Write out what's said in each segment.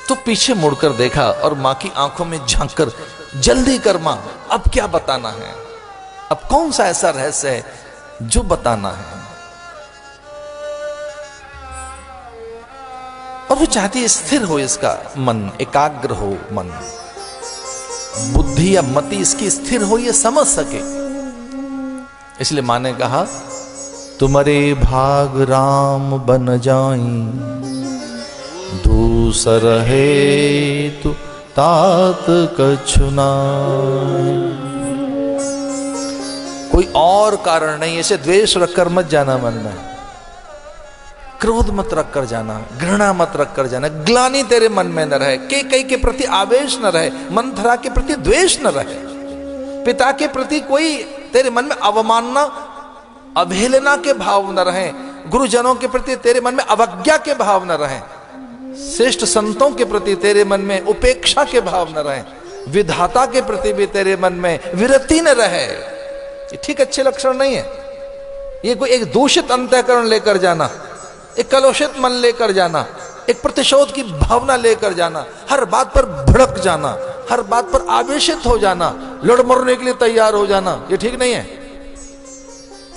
तो पीछे मुड़कर देखा और मां की आंखों में झांककर, जल्दी कर मां, अब क्या बताना है, अब कौन सा ऐसा रहस्य है जो बताना है। और वो चाहती है स्थिर हो इसका मन, एकाग्र हो मन, बुद्धि या मति इसकी स्थिर हो, ये समझ सके। इसलिए मां ने कहा, तुम्हारे भाग राम बन जाई, दूसर है तु तात कछु नाई। कोई और कारण नहीं, ऐसे द्वेष रखकर मत जाना मन में, क्रोध मत रख कर जाना, घृणा मत रख कर जाना, ग्लानि तेरे मन में न रहे, कैकेयी के प्रति आवेश न रहे, मंथरा के प्रति द्वेष न रहे, पिता के प्रति कोई तेरे मन में अवमानना अवहेलना के भाव न रहे, गुरुजनों के प्रति तेरे मन में अवज्ञा के भाव न रहे, श्रेष्ठ संतों के प्रति तेरे मन में उपेक्षा के भाव न रहे, विधाता के प्रति भी तेरे मन में विरति न रहे। ये ठीक अच्छे लक्षण नहीं है। ये कोई एक दूषित अंतःकरण लेकर जाना, एक कलुषित मन लेकर जाना, एक प्रतिशोध की भावना लेकर जाना, हर बात पर भड़क जाना, हर बात पर आवेशित हो जाना, लड़ मरने के लिए तैयार हो जाना, ये ठीक नहीं है।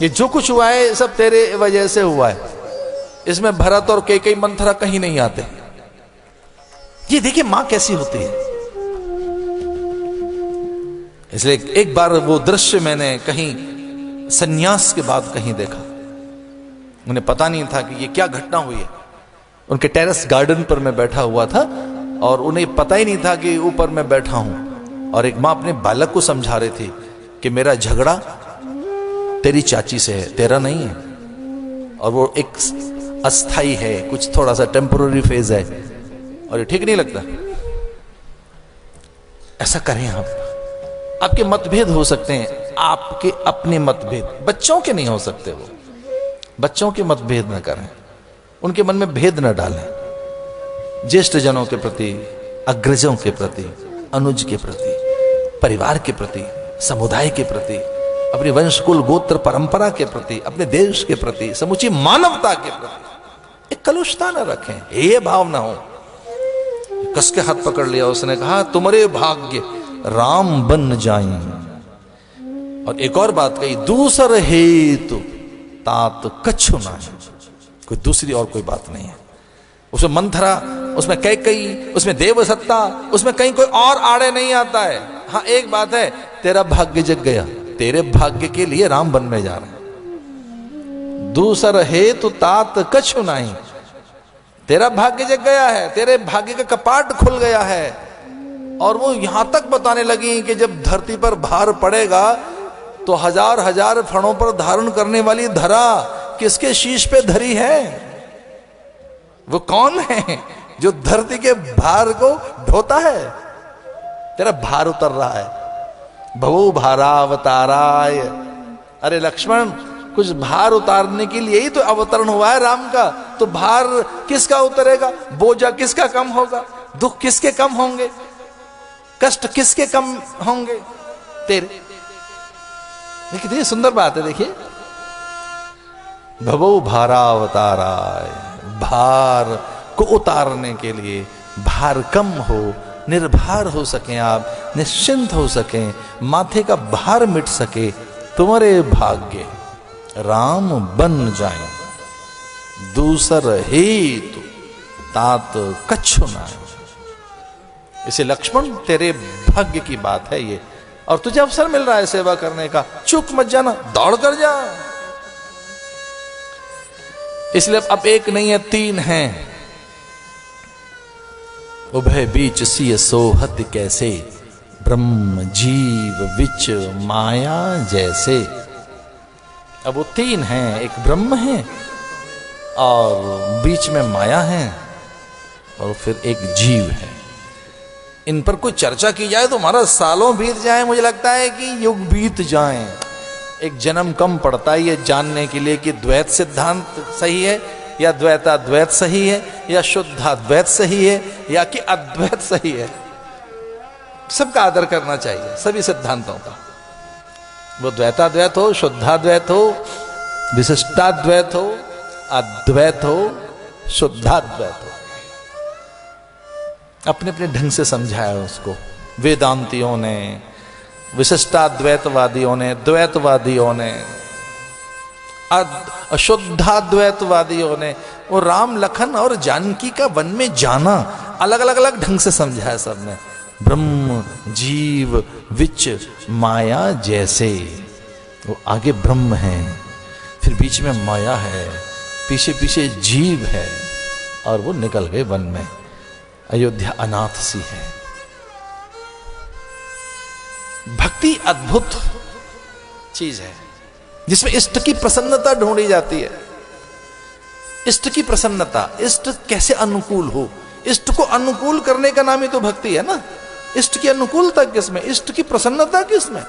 ये जो कुछ हुआ है सब तेरे वजह से हुआ है। इसमें भरत और कैकेयी मंथरा कहीं नहीं आते। ये देखिए मां कैसी होती है। इसलिए एक बार वो दृश्य मैंने कहीं सन्यास के बाद कहीं देखा। उन्हें पता नहीं था कि ये क्या घटना हुई है। उनके टेरेस गार्डन पर मैं बैठा हुआ था और उन्हें पता ही नहीं था कि ऊपर मैं बैठा हूं। और एक मां अपने बालक को समझा रही थी कि मेरा झगड़ा तेरी चाची से है, तेरा नहीं है, और वो एक अस्थाई है, कुछ थोड़ा सा टेम्पोररी फेज है, और ये ठीक नहीं लगता। ऐसा करें आप। आपके मतभेद हो सकते हैं, आपके अपने मतभेद, बच्चों के नहीं हो सकते। वो बच्चों के मतभेद न करें, उनके मन में भेद न डालें। ज्येष्ठ जनों के प्रति, अग्रजों के प्रति, अनुज के प्रति, परिवार के प्रति, समुदाय के प्रति, अपनी वंश कुल गोत्र परंपरा के प्रति, अपने देश के प्रति, समुची मानवता के प्रति एक कलुषता न रखें, ये भाव ना हो। कस के हाथ पकड़ लिया, उसने कहा, तुम्हारे भाग्य राम बन जाएं। और एक और बात कही, दूसर हेतु तात कछु नाहि। कोई दूसरी और कोई बात नहीं है। उसमें मंथरा, उसमें कैकेयी, उसमें देवसत्ता, उसमें कहीं कोई और आड़े नहीं आता है। हाँ एक बात है, तेरा भाग्य जग गया, तेरे भाग्य के लिए राम वन में जा रहे हैं। दूसर हेतु तात कछु नाहि। तेरा भाग्य जग गया है, तेरे भाग्य का कपाट खुल गया है। और वो यहां तक बताने लगी कि जब धरती पर भार पड़ेगा तो हजार हजार फणों पर धारण करने वाली धरा किसके शीश पे धरी है? वो कौन है जो धरती के भार को ढोता है? तेरा भार उतर रहा है। भवो भारावताराय। अरे लक्ष्मण, कुछ भार उतारने के लिए ही तो अवतरण हुआ है राम का। तो भार किसका उतरेगा? बोझा किसका कम होगा? दुख किसके कम होंगे? कष्ट किसके कम होंगे? तेरे। कितनी सुंदर बात है, देखिए। भवो भारावताराय। भार को उतारने के लिए, भार कम हो, निर्भर हो सके, आप निश्चिंत हो सके, माथे का भार मिट सके, तुम्हारे भाग्य राम बन जाए। दूसर हेतु तात कछु नाहि। इसे लक्ष्मण, तेरे भाग्य की बात है ये, और तुझे अवसर मिल रहा है सेवा करने का, चूक मत जाना, दौड़ कर जा। इसलिए अब एक नहीं है, तीन हैं। उभय बीच सिय सोहत कैसे, ब्रह्म जीव विच माया जैसे। अब वो तीन हैं, एक ब्रह्म है और बीच में माया है और फिर एक जीव है। इन पर कोई चर्चा की जाए तो हमारा सालों बीत जाए, मुझे लगता है कि युग बीत जाएं। एक जन्म कम पड़ता है ये जानने के लिए कि द्वैत सिद्धांत सही है या द्वैताद्वैत सही है या शुद्धाद्वैत सही है या कि अद्वैत सही है। सबका आदर करना चाहिए, सभी सिद्धांतों का। वो द्वैताद्वैत हो, शुद्धाद्वैत हो, विशिष्टाद्वैत हो, अद्वैत हो, शुद्धाद्वैत हो। अपने अपने ढंग से समझाया उसको। वेदांतियों ने, विशिष्टाद्वैतवादियों ने, द्वैतवादियों ने, अशुद्धाद्वैतवादियों ने वो राम लखन और जानकी का वन में जाना अलग अलग अलग ढंग से समझाया सबने। ब्रह्म जीव विच माया जैसे, वो आगे ब्रह्म है, फिर बीच में माया है, पीछे पीछे जीव है, और वो निकल गए वन में। अयोध्या अनाथ सी है। भक्ति अद्भुत चीज है जिसमें इष्ट की प्रसन्नता ढूंढी जाती है। इष्ट की प्रसन्नता, इष्ट कैसे अनुकूल हो, इष्ट को अनुकूल करने का नाम ही तो भक्ति है ना। इष्ट की अनुकूलता किसमें, इष्ट की प्रसन्नता किसमें?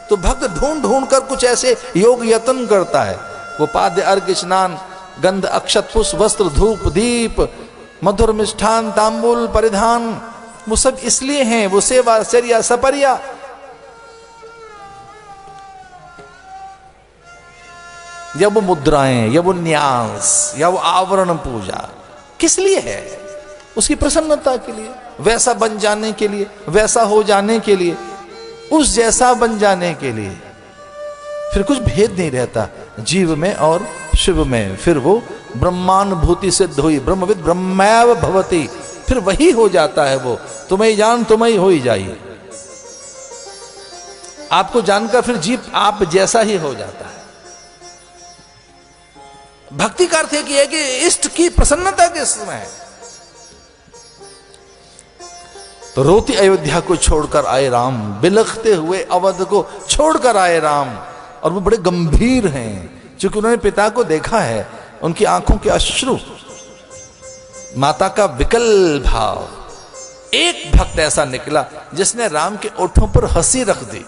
तो भक्त ढूंढ ढूंढ कर कुछ ऐसे योग यत्न करता है। वो पाद्य अर्घ्य स्नान, गंध अक्षत पुष्प वस्त्र धूप दीप, मधुर मिष्ठान तांबूल परिधान, वो सब इसलिए हैं। वो सेवा चर्या सपर्या, या वो मुद्राएं, या वो न्यास, या वो आवरण पूजा, किस लिए है? उसकी प्रसन्नता के लिए, वैसा बन जाने के लिए, वैसा हो जाने के लिए, उस जैसा बन जाने के लिए। फिर कुछ भेद नहीं रहता जीव में और शिव में। फिर वो ब्रह्मानुभूति सिद्ध हुई, ब्रह्मविद ब्रह्मैव भवति, फिर वही हो जाता है। वो तुम्हें जान तुम्हें हो ही जाइए। आपको जानकर फिर जीव आप जैसा ही हो जाता है। भक्ति का अर्थ है कि इष्ट की प्रसन्नता किसमें है। तो रोती अयोध्या को छोड़कर आए राम, बिलखते हुए अवध को छोड़कर आए राम। और वो बड़े गंभीर हैं क्योंकि उन्होंने पिता को देखा है। उनकी आंखों के अश्रु, माता का विकल भाव। एक भक्त ऐसा निकला जिसने राम के ओठों पर हंसी रख दी,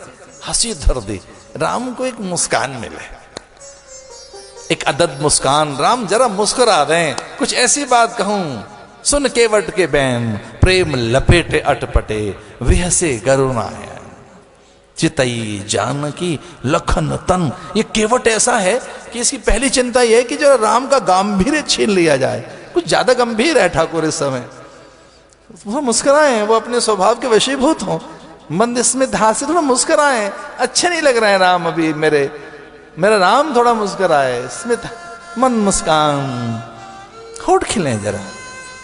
हंसी धर दी। राम को एक मुस्कान मिले, एक अदद मुस्कान। राम जरा मुस्कुरा दें, कुछ ऐसी बात कहूं, सुन केवट के बैन प्रेम लपेटे अटपटे, विहसे करुणाया चितई जानकी लखन तन। ये केवट ऐसा है कि इसकी पहली चिंता यह है कि जो राम का गांभीर्य छीन लिया जाए। कुछ ज्यादा गंभीर है ठाकुर इस समय। वो मुस्कुराए, वो अपने स्वभाव के वशीभूत हों, मंद स्मित हास्य, थोड़ा मुस्कुराए। अच्छे नहीं लग रहे हैं राम अभी, मेरा राम थोड़ा मुस्कुराए, स्मित मन मुस्कान, होठ खिले, जरा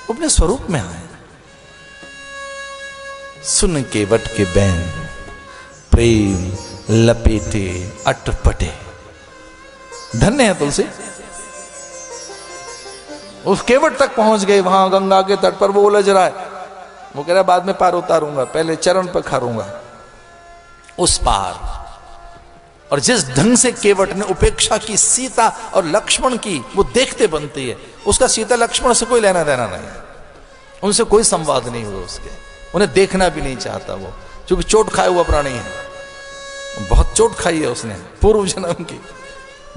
अपने स्वरूप में आए। सुन केवट के बैन प्रेम लपेटे अटपटे। धन्य है तुलसी, उस केवट तक पहुंच गए। वहां गंगा के तट पर वो उलझ रहा है। वो कह रहा बाद में पार उतारूंगा, पहले चरण पर खारूंगा। उस पार, और जिस ढंग से केवट ने उपेक्षा की सीता और लक्ष्मण की, वो देखते बनती है। उसका सीता लक्ष्मण से कोई लेना देना नहीं, उनसे कोई संवाद नहीं हुआ उसके, उन्हें देखना भी नहीं चाहता वो, क्योंकि चोट खाए हुआ प्राणी है। बहुत चोट खाई है उसने पूर्व जन्म की।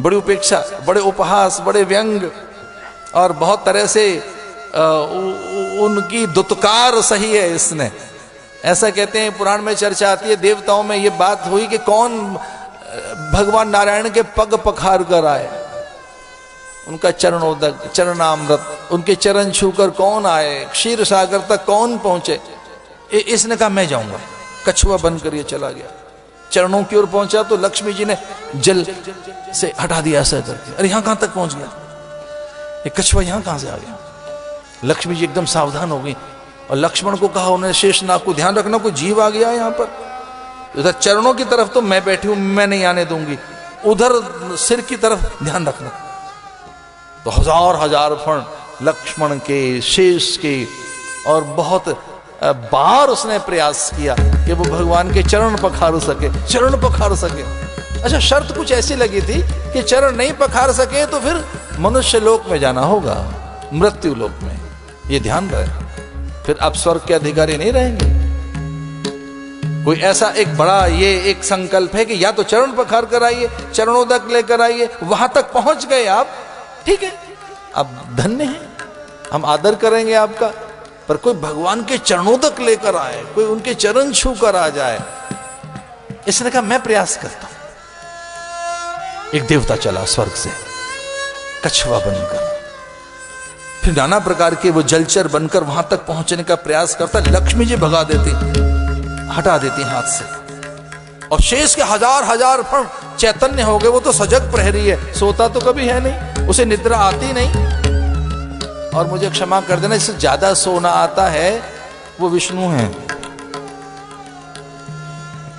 बड़ी उपेक्षा, बड़े उपहास, बड़े व्यंग, और बहुत तरह से उनकी दुत्कार सही है इसने। ऐसा कहते हैं, पुराण में चर्चा आती है, देवताओं में ये बात हुई कि कौन भगवान नारायण के पग पखार कर आए, उनका चरणोदक चरणामृत, उनके चरण छूकर कौन आए, क्षीर सागर तक कौन पहुंचे। इसने कहा मैं जाऊंगा, कछुआ बनकर ये चला गया। चरणों की ओर पहुंचा तो लक्ष्मी जी ने जल से हटा दिया ऐसा करके। अरे यहां कहां तक पहुंच गया ये कछुआ, यहां कहां से आ गया। लक्ष्मी जी एकदम सावधान हो गई और लक्ष्मण को कहा, उन्हें शेषनाग को ध्यान रखना, कोई जीव आ गया यहां पर। उधर चरणों की तरफ तो मैं बैठी हूं, मैं नहीं आने दूंगी, उधर सिर की तरफ ध्यान रखना। तो हजार हजार फण लक्ष्मण के, शेष के, और बहुत बार उसने प्रयास किया कि वो भगवान के चरण पखार सके, चरण पखार सके। अच्छा, शर्त कुछ ऐसी लगी थी कि चरण नहीं पखार सके तो फिर मनुष्य लोक में जाना होगा, मृत्यु लोक में। ये ध्यान रहे, फिर आप स्वर्ग के अधिकारी नहीं रहेंगे। कोई ऐसा एक बड़ा ये एक संकल्प है कि या तो चरण पखार कराइए, चरणोदक लेकर आइए, वहां तक पहुंच गए आप, ठीक है, आप धन्य हैं, हम आदर करेंगे आपका। पर कोई भगवान के चरणोदक लेकर आए, कोई उनके चरण छू कर आ जाए। इसने कहा मैं प्रयास करता हूं। एक देवता चला स्वर्ग से कछुआ बनकर, फिर नाना प्रकार के वो जलचर बनकर वहां तक पहुंचने का प्रयास करता। लक्ष्मी जी भगा देती, हटा देती हाथ से, और शेष के हजार हजार फण चैतन्य हो गए। वो तो सजग प्रहरी है, सोता तो कभी है नहीं, उसे निद्रा आती नहीं। और मुझे क्षमा कर देना, इससे ज्यादा सोना आता है वो विष्णु हैं,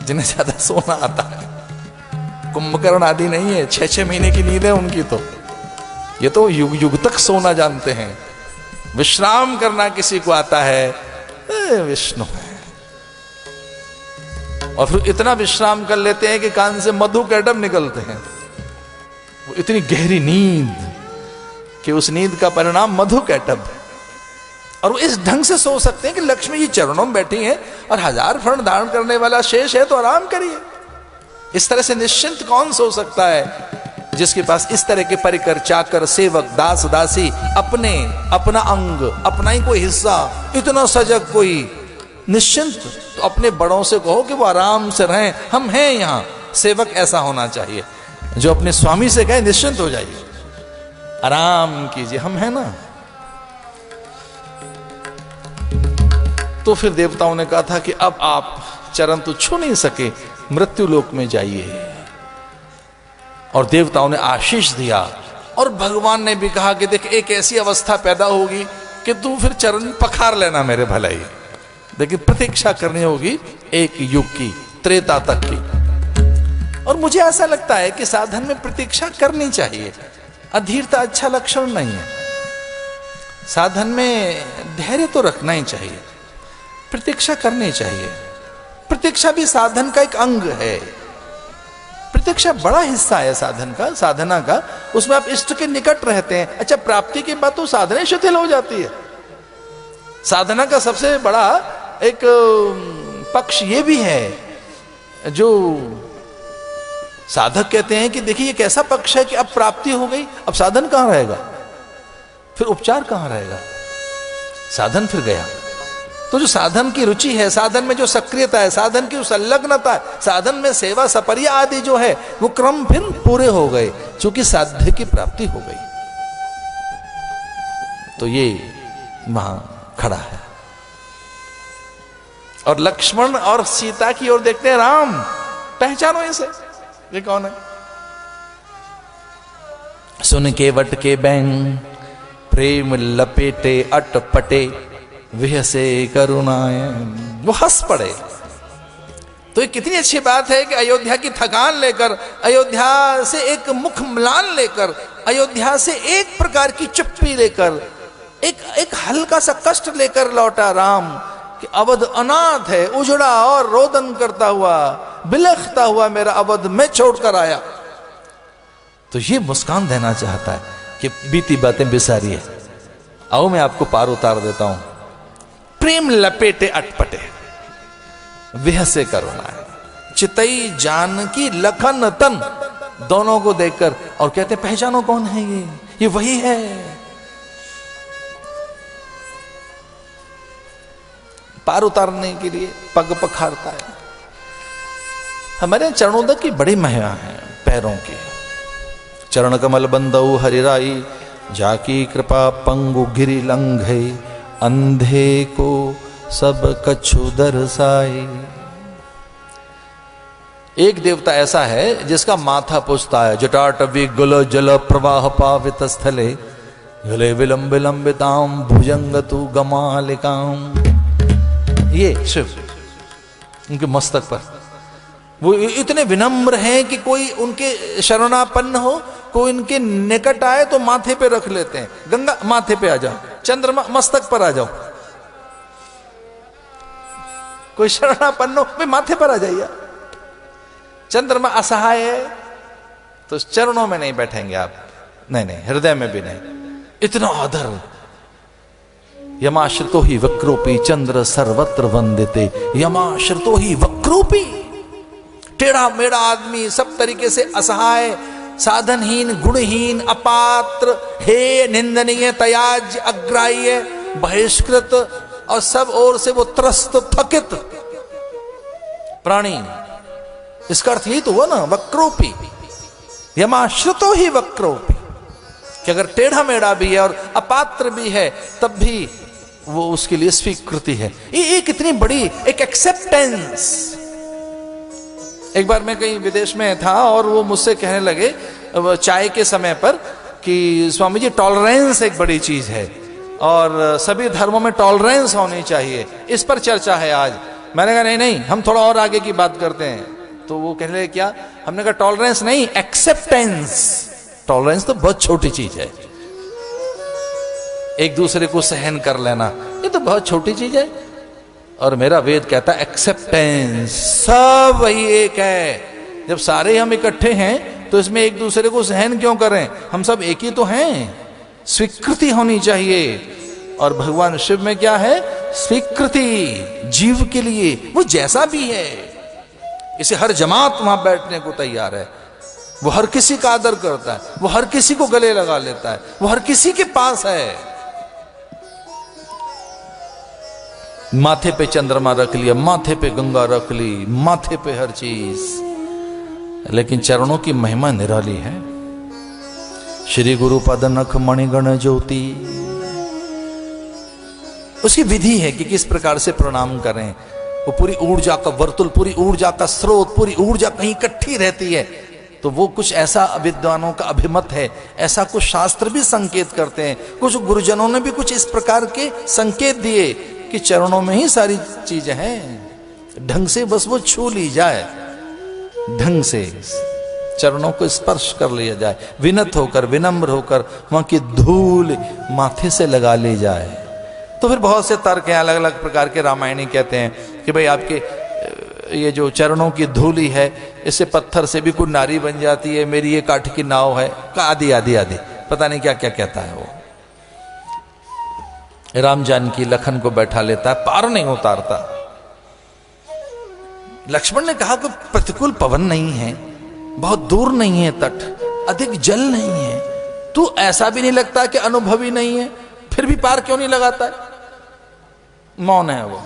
जिन्हें ज्यादा सोना आता है। कुंभकर्ण आदि नहीं है, 6-6 महीने की नींद है उनकी। तो ये तो युग युग तक सोना जानते हैं। विश्राम करना किसी को आता है, विष्णु है। और फिर इतना विश्राम कर लेते हैं कि कान से मधु कैटम निकलते हैं। वो इतनी गहरी नींद कि उस नींद का परिणाम मधु कैटम है। और वो इस ढंग से सो सकते हैं कि लक्ष्मी जी चरणों में बैठी हैं और हजार फण धारण करने वाला शेष है, तो आराम करिए। इस तरह से निश्चिंत कौन सो सकता है, जिसके पास इस तरह के परिकर, चाकर, सेवक, दास, दासी, अपना अंग, अपना ही कोई हिस्सा, इतना सजग कोई निश्चिंत। तो अपने बड़ों से कहो कि वो आराम से रहें, हम हैं यहां। सेवक ऐसा होना चाहिए जो अपने स्वामी से कहे निश्चिंत हो जाइए, आराम कीजिए, हम हैं ना। तो फिर देवताओं ने कहा था कि अब आप चरण तो छू नहीं सके, मृत्यु लोक में जाइए। और देवताओं ने आशीष दिया। और भगवान ने भी कहा कि देख, एक ऐसी अवस्था पैदा होगी कि तू फिर चरण पखार लेना मेरे भलाई। लेकिन प्रतीक्षा करनी होगी एक युग की, त्रेता तक की। और मुझे ऐसा लगता है कि साधन में प्रतीक्षा करनी चाहिए। अधीरता अच्छा लक्षण नहीं है। साधन में धैर्य तो रखना ही चाहिए, प्रतीक्षा करनी चाहिए। प्रतीक्षा भी साधन का एक अंग है। प्रतीक्षा बड़ा हिस्सा है साधन का, साधना का। उसमें आप इष्ट के निकट रहते हैं। अच्छा, प्राप्ति के बाद तो साधना शिथिल हो जाती है। साधना का सबसे बड़ा एक पक्ष ये भी है, जो साधक कहते हैं कि देखिए, एक ऐसा पक्ष है कि अब प्राप्ति हो गई, अब साधन कहां रहेगा, फिर उपचार कहां रहेगा, साधन फिर गया। तो जो साधन की रुचि है, साधन में जो सक्रियता है, साधन की संलग्नता है, साधन में सेवा सपर्या आदि जो है, वो क्रम फिर पूरे हो गए, क्योंकि साध्य की प्राप्ति हो गई। तो ये वहां खड़ा है। और लक्ष्मण और सीता की ओर देखते हैं। राम, पहचानो इसे, ये कौन है? सुन के वट के बैंग, प्रेम लपेटे अटपटे, विहसे करुणाए। वो हंस पड़े। तो ये कितनी अच्छी बात है कि अयोध्या की थकान लेकर, अयोध्या से एक मुख म्लान लेकर, अयोध्या से एक प्रकार की चुप्पी लेकर, एक हल्का सा कष्ट लेकर लौटा राम। कि अवध अनाथ है, उजड़ा और रोदन करता हुआ, बिलखता हुआ मेरा अवध मैं छोड़कर आया। तो ये मुस्कान देना चाहता है कि बीती बातें बिसारिए, आओ मैं आपको पार उतार देता हूं। प्रेम लपेटे अटपटे, विहसे करुणाए, चितई जानकी लखन तन, दोनों को देखकर। और कहते पहचानो कौन है ये वही है। पार उतारने के लिए पग पखारता है। हमारे चरणोदक की बड़ी महिमा है पैरों की। चरण कमल बंदऊ हरिराई, जाकी कृपा पंगु गिरि लंघे, अंधे को सब कछु दर्शाई। एक देवता ऐसा है जिसका माथा पुछता है। जटाटवी गुल जल प्रवाह पावित स्थले, गले विलंब विलंबिताम भुजंग तु गमालिकाम। ये शिव, उनके मस्तक पर वो इतने विनम्र हैं कि कोई उनके शरणापन्न हो, कोई उनके निकट आए तो माथे पे रख लेते हैं। गंगा माथे पे आ जाओ, चंद्रमा मस्तक पर आ जाओ। कोई शरणापन्न हो, भाई माथे पर आ जाइए। चंद्रमा असहाय है तो चरणों में नहीं बैठेंगे आप, नहीं, हृदय में भी नहीं। इतना आदर। यमाश्रितो ही वक्रोपी चंद्र सर्वत्र वंदिते, यमाश्रितो ही वक्रोपी। टेढ़ा मेढ़ा आदमी, सब तरीके से असहाय, साधनहीन, गुणहीन, अपात्र, हे निंदनीय, तयाज, अग्राह्य, बहिष्कृत, और सब ओर से वो त्रस्त थकित प्राणी। इसका अर्थ ही तो हुआ ना, वक्रोपी। यमाश्रितो ही वक्रोपी, कि अगर टेढ़ा मेढ़ा भी है और अपात्र भी है तब भी वो उसके लिए स्वीकृति है। ये कितनी बड़ी एक एक्सेप्टेंस। एक बार मैं कहीं विदेश में था और वो मुझसे कहने लगे चाय के समय पर कि स्वामी जी टॉलरेंस एक बड़ी चीज है और सभी धर्मों में टॉलरेंस होनी चाहिए, इस पर चर्चा है आज। मैंने कहा नहीं नहीं, हम थोड़ा और आगे की बात करते हैं। तो वो कहने लगे क्या? हमने कहा टॉलरेंस नहीं, एक्सेप्टेंस। टॉलरेंस तो बहुत छोटी चीज है, एक दूसरे को सहन कर लेना ये तो बहुत छोटी चीज है। और मेरा वेद कहता है एक्सेप्टेंस, सब वही एक है। जब सारे हम इकट्ठे हैं तो इसमें एक दूसरे को सहन क्यों करें? हम सब एक ही तो हैं। स्वीकृति होनी चाहिए। और भगवान शिव में क्या है? स्वीकृति जीव के लिए, वो जैसा भी है। इसे हर जमात वहां बैठने को तैयार है, वो हर किसी का आदर करता है, वो हर किसी को गले लगा लेता है, वो हर किसी के पास है। माथे पे चंद्रमा रख लिया, माथे पे गंगा रख ली, माथे पे हर चीज, लेकिन चरणों की महिमा निराली है। श्री गुरु पद नख मणिगण ज्योति, उसकी विधि है कि किस प्रकार से प्रणाम करें। वो पूरी ऊर्जा का वर्तुल, पूरी ऊर्जा का स्रोत, पूरी ऊर्जा कहीं इकट्ठी रहती है। तो वो कुछ ऐसा विद्वानों का अभिमत है, ऐसा कुछ शास्त्र भी संकेत करते हैं, कुछ गुरुजनों ने भी कुछ इस प्रकार के संकेत दिए कि चरणों में ही सारी चीजें हैं। ढंग से बस वो छू ली जाए, ढंग से चरणों को स्पर्श कर लिया जाए, विनत होकर, विनम्र होकर वहां की धूल माथे से लगा ली जाए। तो फिर बहुत से तर्क हैं, अलग अलग प्रकार के। रामायणी कहते हैं कि भाई आपके ये जो चरणों की धूली है, इससे पत्थर से भी कोई नारी बन जाती है, मेरी ये काठ की नाव है, आदि आदि आदि, पता नहीं क्या क्या कहता है वो। राम जानकी लखन को बैठा लेता है, पार नहीं उतारता। लक्ष्मण ने कहा कि प्रतिकूल पवन नहीं है, बहुत दूर नहीं है तट, अधिक जल नहीं है, तू ऐसा भी नहीं लगता कि अनुभवी नहीं है, फिर भी पार क्यों नहीं लगाता है? मौन है वो।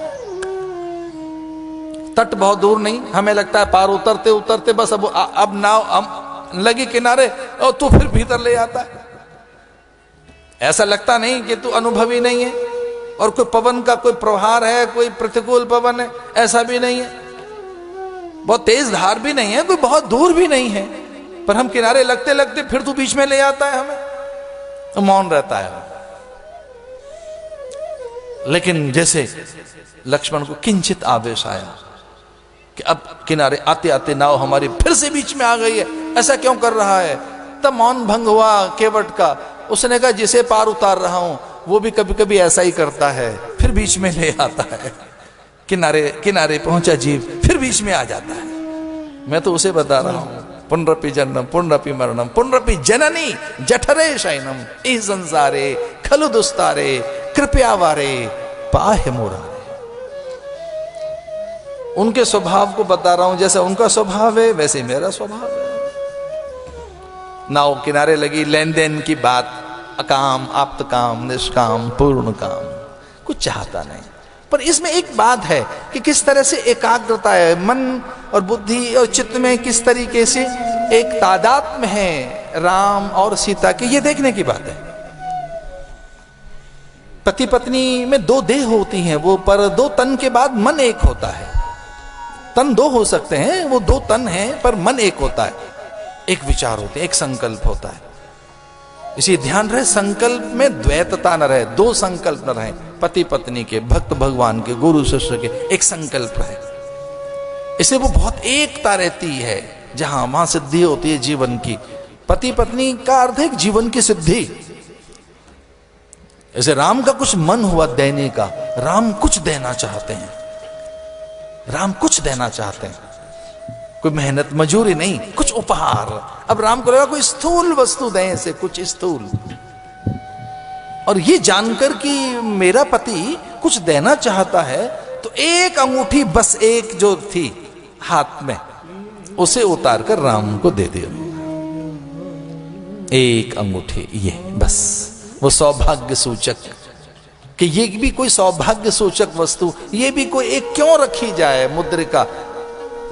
तट बहुत दूर नहीं, हमें लगता है पार उतरते उतरते बस अब नाव लगी किनारे और तू फिर भीतर ले आता है। ऐसा लगता नहीं कि तू अनुभवी नहीं है और कोई पवन का कोई प्रहार है, कोई प्रतिकूल पवन है, ऐसा भी नहीं है। बहुत तेज धार भी नहीं है, कोई बहुत दूर भी नहीं है, पर हम किनारे लगते लगते फिर तू बीच में ले आता है हमें। तो मौन रहता है। लेकिन जैसे लक्ष्मण को किंचित आवेश आया कि अब किनारे आते आते नाव हमारी फिर से बीच में आ गई है, ऐसा क्यों कर रहा है? तब मौन भंग हुआ केवट का। उसने कहा जिसे पार उतार रहा हूं वो भी कभी कभी ऐसा ही करता है, फिर बीच में ले आता है। किनारे किनारे पहुंचा जीव फिर बीच में आ जाता है। मैं तो उसे बता रहा हूं, पुनरपि जन्म पुनरपि मरणम पुनरपि जननी जठरे शयनम इह संसारे खलु दुस्तारे कृपया वारे पाहे मुरारे। उनके स्वभाव को बता रहा हूं, जैसा उनका स्वभाव है वैसे मेरा स्वभाव है। नाव किनारे लगी, लेन देन की बात, अकाम आप्त काम निष्काम पूर्ण काम, कुछ चाहता नहीं। पर इसमें एक बात है कि किस तरह से एकाग्रता है, मन और बुद्धि और चित्त में किस तरीके से एक तादात्म्य है राम और सीता के, ये देखने की बात है। पति पत्नी में दो देह होती हैं वो, पर दो तन के बाद मन एक होता है। तन दो हो सकते हैं, वो दो तन हैं, पर मन एक होता है, एक विचार होते हैं, एक संकल्प होता है। इसी ध्यान रहे संकल्प में द्वैतता न रहे, दो संकल्प न रहे, पति पत्नी के, भक्त भगवान के, गुरु शिष्य के, एक संकल्प रहे। इसे वो बहुत एकता रहती है, जहां वहां सिद्धि होती है जीवन की। पति पत्नी का अर्थ है जीवन की सिद्धि। ऐसे राम का कुछ मन हुआ देने का, राम कुछ देना चाहते हैं, राम कुछ देना चाहते हैं, कोई मेहनत मजूरी नहीं, कुछ उपहार। अब राम को लगा कोई स्थूल वस्तु दें, इसे कुछ स्थूल। और ये जानकर कि मेरा पति कुछ देना चाहता है, तो एक अंगूठी, बस एक जो थी हाथ में, उसे उतार कर राम को दे दिया। एक अंगूठी, ये बस वो सौभाग्य सूचक, कि ये भी कोई सौभाग्य सूचक वस्तु, ये भी कोई एक क्यों रखी जाए मुद्रिका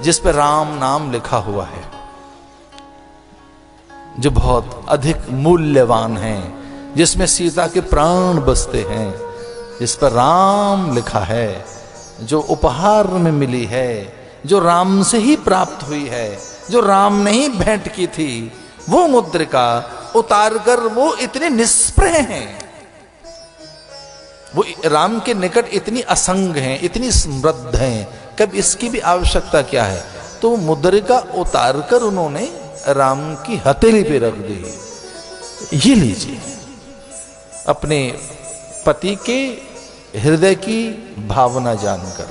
जिस पर राम नाम लिखा हुआ है। जो बहुत अधिक मूल्यवान है, जिसमें सीता के प्राण बसते हैं, जिस पर राम लिखा है, जो उपहार में मिली है, जो राम से ही प्राप्त हुई है, जो राम ने ही भेंट की थी, वो मुद्रिका उतारकर वो इतने निष्प्रह हैं, वो राम के निकट इतनी असंग हैं, इतनी समृद्ध हैं, कब इसकी भी आवश्यकता क्या है। तो मुद्रिका उतारकर उन्होंने राम की हथेली पे रख दी। ये लीजिए, अपने पति के हृदय की भावना जानकर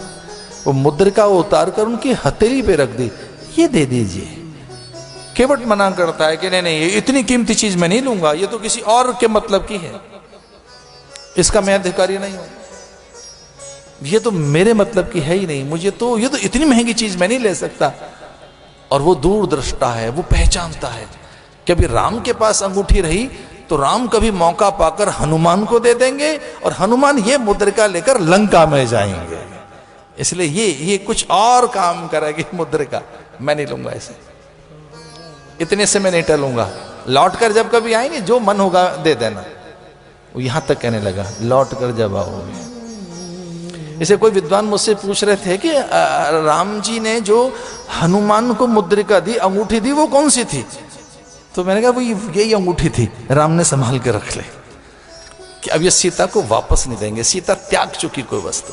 वो मुद्रिका उतारकर उनकी हथेली पे रख दी, ये दे दीजिए। केवट मना करता है कि नहीं नहीं, ये इतनी कीमती चीज मैं नहीं लूंगा, ये तो किसी और के मतलब की है, इसका मैं अधिकारी नहीं हूं, ये तो मेरे मतलब की है ही नहीं, मुझे तो ये तो इतनी महंगी चीज मैं नहीं ले सकता। और वो दूरदृष्टा है, वो पहचानता है कि अभी राम के पास अंगूठी रही तो राम कभी मौका पाकर हनुमान को दे देंगे और हनुमान ये मुद्रिका लेकर लंका में जाएंगे, इसलिए ये कुछ और काम करेगी मुद्रिका, मैं नहीं लूंगा इसे, इतने से मैं नहीं टलूंगा, लौट कर जब कभी आएंगे जो मन होगा दे देना। वो यहां तक कहने लगा, लौट कर जब आओगे। इसे कोई विद्वान मुझसे पूछ रहे थे कि राम जी ने जो हनुमान को मुद्रिका दी, अंगूठी दी, वो कौन सी थी? तो मैंने कहा वो यही अंगूठी थी, राम ने संभाल के रख ले कि अब ये सीता को वापस नहीं देंगे, सीता त्याग चुकी कोई वस्तु,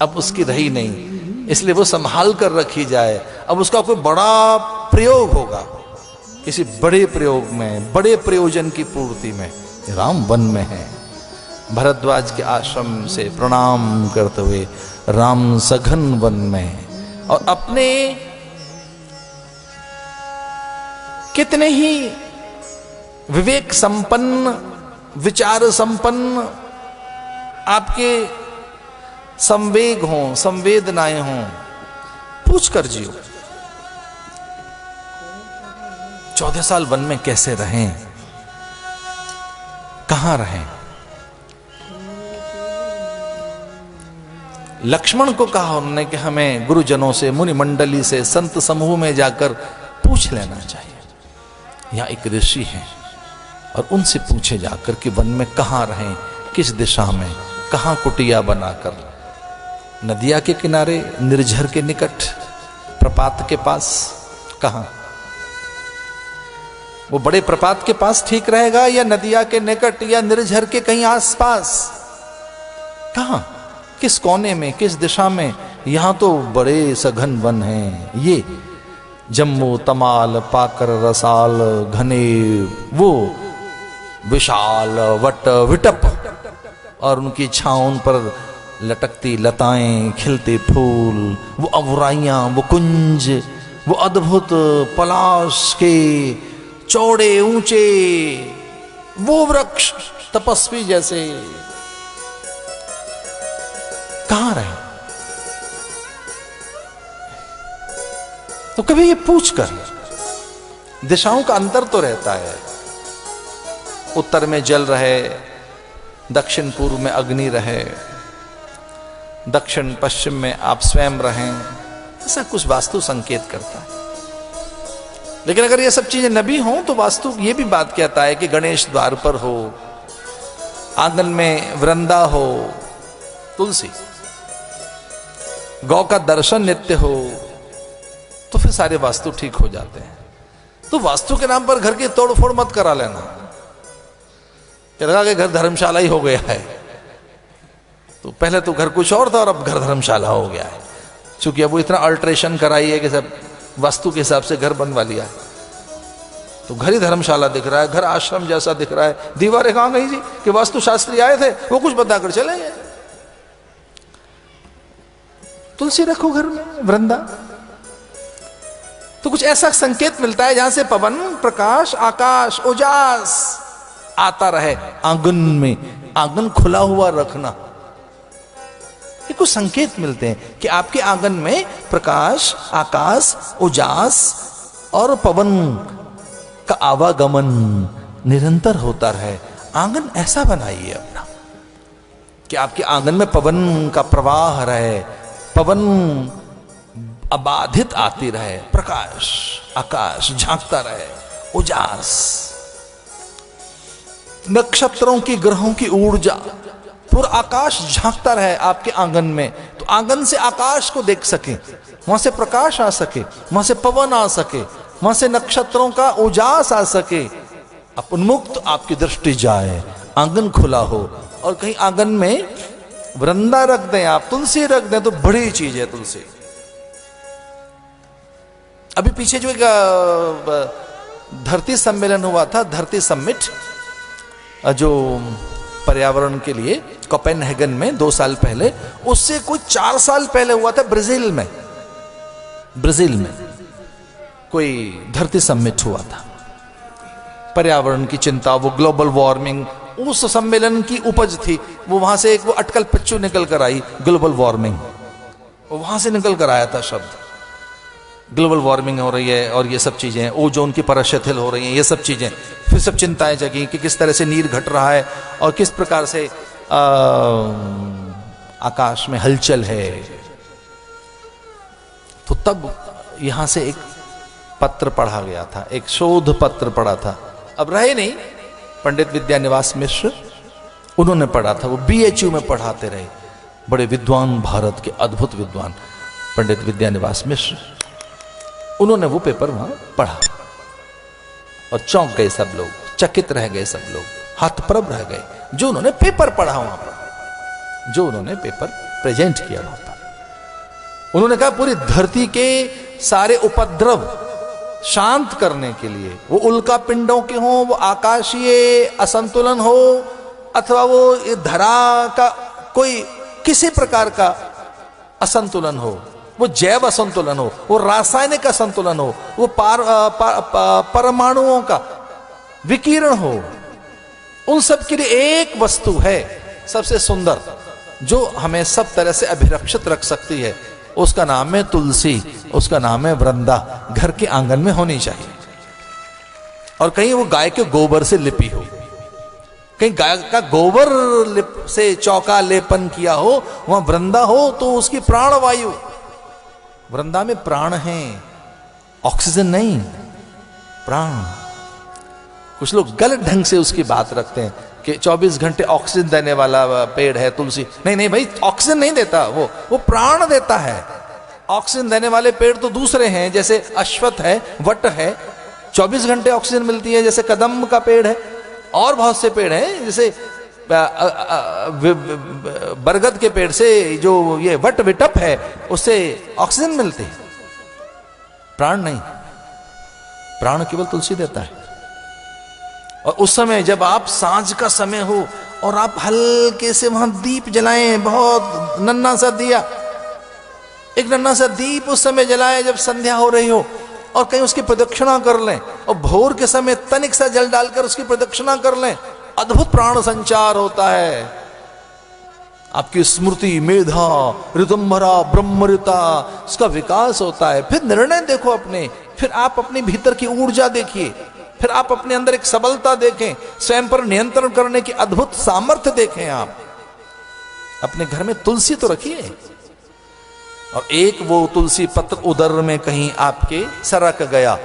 अब उसकी रही नहीं, इसलिए वो संभाल कर रखी जाए। अब उसका कोई बड़ा प्रयोग होगा, किसी बड़े प्रयोग में, बड़े प्रयोजन की पूर्ति में। राम वन में है, भरद्वाज के आश्रम से प्रणाम करते हुए राम सघन वन में, और अपने कितने ही विवेक संपन्न, विचार संपन्न आपके संवेग हों, संवेदनाएं हों, पूछ कर जियो। 14 साल वन में कैसे रहें, कहां रहें? लक्ष्मण को कहा उन्होंने कि हमें गुरुजनों से, मुनि मंडली से, संत समूह में जाकर पूछ लेना चाहिए। यहां एक ऋषि हैं और उनसे पूछे जाकर कि वन में कहां रहें, किस दिशा में, कहां कुटिया बनाकर, नदिया के किनारे, निर्झर के निकट, प्रपात के पास, कहां? वो बड़े प्रपात के पास ठीक रहेगा या नदिया के निकट या निर्झर के कहीं आसपास? कहां, किस कोने में, किस दिशा में? यहां तो बड़े सघन वन हैं, ये जम्मू तमाल पाकर रसाल घने, वो विशाल वट विटप, और उनकी छाउन पर लटकती लताएं, खिलते फूल, वो अवराइयां, वो कुंज, वो अद्भुत पलाश के चौड़े ऊंचे वो वृक्ष, तपस्वी जैसे, कहां रहे? तो कभी ये पूछ कर, दिशाओं का अंतर तो रहता है, उत्तर में जल रहे, दक्षिण पूर्व में अग्नि रहे, दक्षिण पश्चिम में आप स्वयं रहें, ऐसा कुछ वास्तु संकेत करता है। लेकिन अगर ये सब चीजें नबी हों तो वास्तु ये भी बात कहता है कि गणेश द्वार पर हो, आंगन में वृंदा हो, तुलसी, गौ का दर्शन नित्य हो, तो फिर सारे वास्तु ठीक हो जाते हैं। तो वास्तु के नाम पर घर की तोड़फोड़ मत करा लेना, क्या लगा कि घर धर्मशाला ही हो गया है। तो पहले तो घर कुछ और था और अब घर धर्मशाला हो गया है, क्योंकि अब वो इतना अल्ट्रेशन कराई है कि सब वास्तु के हिसाब से घर बनवा लिया है। तो घर ही धर्मशाला दिख रहा है, घर आश्रम जैसा दिख रहा है। दीवारें कहां गई जी कि वास्तु शास्त्री आए थे, वो कुछ बताकर चले गए। तुलसी रखो घर में, वृंदा, तो कुछ ऐसा संकेत मिलता है जहां से पवन, प्रकाश, आकाश, उजास आता रहे। आंगन में, आंगन खुला हुआ रखना, ये कुछ संकेत मिलते हैं कि आपके आंगन में प्रकाश, आकाश, उजास और पवन का आवागमन निरंतर होता रहे। आंगन ऐसा बनाइए अपना कि आपके आंगन में पवन का प्रवाह रहे, पवन अबाधित आती रहे, प्रकाश, आकाश झांकता रहे, उजास, नक्षत्रों की, ग्रहों की ऊर्जा, पूरा आकाश झांकता रहे आपके आंगन में, तो आंगन से आकाश को देख सके, वहां से प्रकाश आ सके, वहां से पवन आ सके, वहां से नक्षत्रों का उजास आ सके, आप उन्मुक्त आपकी दृष्टि जाए, आंगन खुला हो, और कहीं आंगन में वृंदा रख दें, आप तुलसी रख दें, तो बड़ी चीज है तुलसी। अभी पीछे जो एक धरती सम्मेलन हुआ था, धरती समिट, जो पर्यावरण के लिए कोपेनहेगन में 2 साल पहले, उससे कोई 4 साल पहले हुआ था ब्राजील में, ब्राजील में कोई धरती समिट हुआ था, पर्यावरण की चिंता, वो ग्लोबल वार्मिंग, उस सम्मेलन की उपज थी वो। वहां से एक वो अटकल पच्चू निकल कर आई, ग्लोबल वार्मिंग, वो वहां से निकल कर आया था शब्द, ग्लोबल वार्मिंग हो रही है और ये सब चीजें, ओजोन की परत शिथिल हो रही हैं, ये सब चीजें, फिर सब चिंताएं जगी कि किस तरह से नीर घट रहा है और किस प्रकार से आकाश में हलचल है। तो तब यहां से एक पत्र पढ़ा गया था, एक शोध पत्र पढ़ा था, अब रहे नहीं, पंडित विद्यानिवास मिश्र, उन्होंने पढ़ा था, वो BHU में पढ़ाते रहे, बड़े विद्वान, भारत के अद्भुत विद्वान पंडित विद्यानिवास मिश्र, उन्होंने वो पेपर वहां पढ़ा और चौंक गए सब लोग, चकित रह गए सब लोग, हतप्रभ रह गए, जो उन्होंने पेपर पढ़ा वहां पर, जो उन्होंने पेपर प्रेजेंट किया वहां पर। उन्होंने कहा पूरी धरती के सारे उपद्रव शांत करने के लिए, वो उल्का पिंडों के हों, वो आकाशीय असंतुलन हो, अथवा वो धरा का कोई किसी प्रकार का असंतुलन हो, वो जैव असंतुलन हो, वो रासायनिक असंतुलन हो, वो परमाणुओं का विकिरण हो, उन सब के लिए एक वस्तु है सबसे सुंदर, जो हमें सब तरह से अभिरक्षित रख सकती है, उसका नाम है तुलसी, उसका नाम है वृंदा, घर के आंगन में होनी चाहिए। और कहीं वो गाय के गोबर से लिपी हो, कहीं गाय का गोबर से चौका लेपन किया हो, वहां वृंदा हो, तो उसकी प्राण वायु, वृंदा में प्राण है, ऑक्सीजन नहीं, प्राण। कुछ लोग गलत ढंग से उसकी बात रखते हैं कि 24 घंटे ऑक्सीजन देने वाला पेड़ है तुलसी। नहीं नहीं भाई, ऑक्सीजन नहीं देता, वो प्राण देता है। ऑक्सीजन देने वाले पेड़ तो दूसरे हैं, जैसे अश्वत्थ है, वट है, 24 घंटे ऑक्सीजन मिलती है, जैसे कदम्ब का पेड़ है, और बहुत से पेड़ हैं, जैसे बरगद के पेड़ से जो ये वट विटप है, उससे ऑक्सीजन मिलती है, प्राण नहीं, प्राण केवल तुलसी देता है। और उस समय जब आप सांझ का समय हो और आप हल्के से वहां दीप जलाएं, बहुत नन्हा सा दिया, एक नन्हा सा दीप उस समय जलाएं जब संध्या हो रही हो, और कहीं उसकी प्रदक्षिणा कर लें, और भोर के समय तनिक सा जल डालकर उसकी प्रदक्षिणा कर लें, अद्भुत प्राण संचार होता है। आपकी स्मृति, मेधा, ऋतुम्भरा, ब्रह्मऋता, उसका विकास होता है। फिर निर्णय देखो अपने, फिर आप अपने भीतर की ऊर्जा देखिए, फिर आप अपने अंदर एक सबलता देखें, स्वयं पर नियंत्रण करने की अद्भुत सामर्थ्य देखें। आप अपने घर में तुलसी तो रखिए, और एक वो तुलसी पत्र उदर में कहीं आपके सरक गया,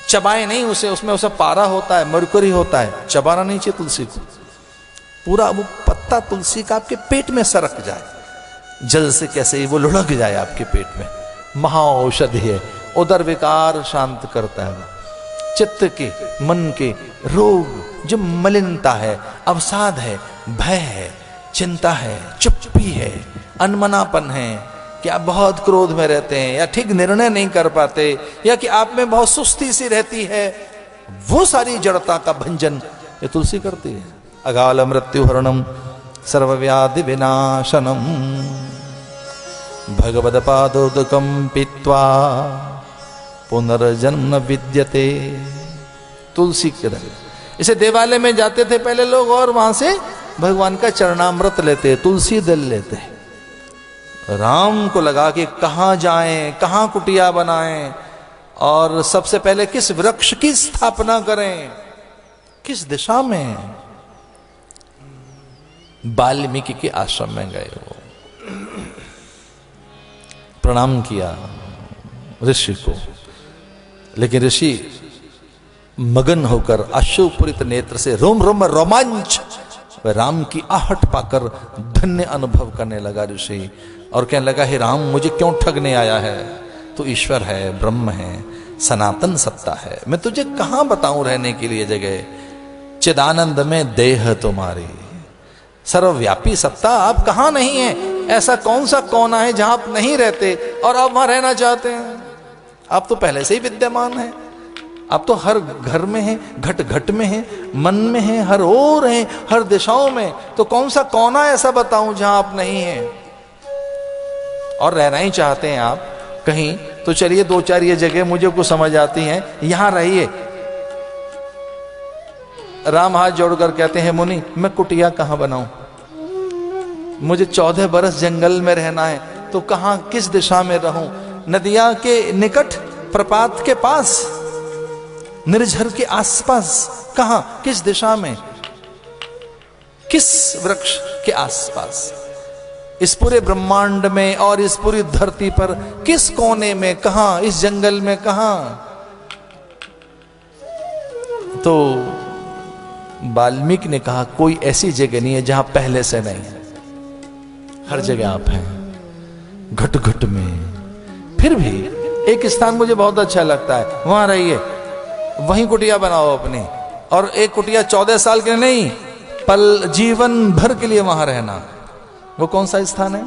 चबाए नहीं उसे, उसमें उसे पारा होता है, मरकरी होता है, चबाना नहीं चाहिए तुलसी को। पूरा वो पत्ता तुलसी का आपके पेट में सरक जाए, जल से कैसे वो लुढ़क जाए आपके पेट में, महाऔषधि है। उदर विकार शांत करता है, चित्त के, मन के रोग, जो मलिनता है, अवसाद है, भय है, चिंता है, चुप्पी है, अनमनापन है, कि आप बहुत क्रोध में रहते हैं, या ठीक निर्णय नहीं कर पाते, या कि आप में बहुत सुस्ती सी रहती है, वो सारी जड़ता का भंजन ये तुलसी करती है। अकाल मृत्यु हरणम सर्वव्याधि विनाशनम भगवद पादोदकम पीत्वा पुनर्जन्म विद्यते। तुलसी के दल, इसे देवालय में जाते थे पहले लोग, और वहां से भगवान का चरणामृत लेते, तुलसी दल लेते, राम को लगा कि कहां जाएं, कहां कुटिया बनाएं, और सबसे पहले किस वृक्ष की स्थापना करें, किस दिशा में। वाल्मीकि के आश्रम में गए, वो प्रणाम किया ऋषि को, लेकिन ऋषि मगन होकर अश्रुपूरित नेत्र से रोम रोम रोमांच राम की आहट पाकर धन्य अनुभव करने लगा ऋषि, और कहने लगा, हे राम, मुझे क्यों ठगने आया है? तू ईश्वर है, ब्रह्म है, सनातन सत्ता है, मैं तुझे कहां बताऊं रहने के लिए जगह? चिदानंद में देह तुम्हारी, सर्वव्यापी सत्ता आप कहां नहीं है? ऐसा कौन सा कोना है जहां आप नहीं रहते और आप वहां रहना चाहते हैं? आप तो पहले से ही विद्यमान है, आप तो हर घर में हैं, घट घट में हैं, मन में हैं, हर ओर हैं, हर दिशाओं में। तो कौन सा कोना ऐसा बताऊं जहां आप नहीं हैं और रहना ही चाहते हैं आप कहीं? तो चलिए, दो चार ये जगह मुझे को समझ आती हैं, यहां रहिए। राम हाथ जोड़कर कहते हैं, मुनि, मैं कुटिया कहां बनाऊं? मुझे 14 बरस जंगल में रहना है, तो कहां, किस दिशा में रहूं? नदिया के निकट, प्रपात के पास, निर्झर के आसपास, कहां, किस दिशा में, किस वृक्ष के आसपास? इस पूरे ब्रह्मांड में और इस पूरी धरती पर किस कोने में, कहां, इस जंगल में कहां? तो वाल्मीकि ने कहा, कोई ऐसी जगह नहीं है जहां पहले से नहीं है, हर जगह आप हैं, घट घट में। फिर भी एक स्थान मुझे बहुत अच्छा लगता है, वहां रहिए, वहीं कुटिया बनाओ अपनी, और एक कुटिया 14 साल के लिए नहीं, पल जीवन भर के लिए वहां रहना। वो कौन सा स्थान है?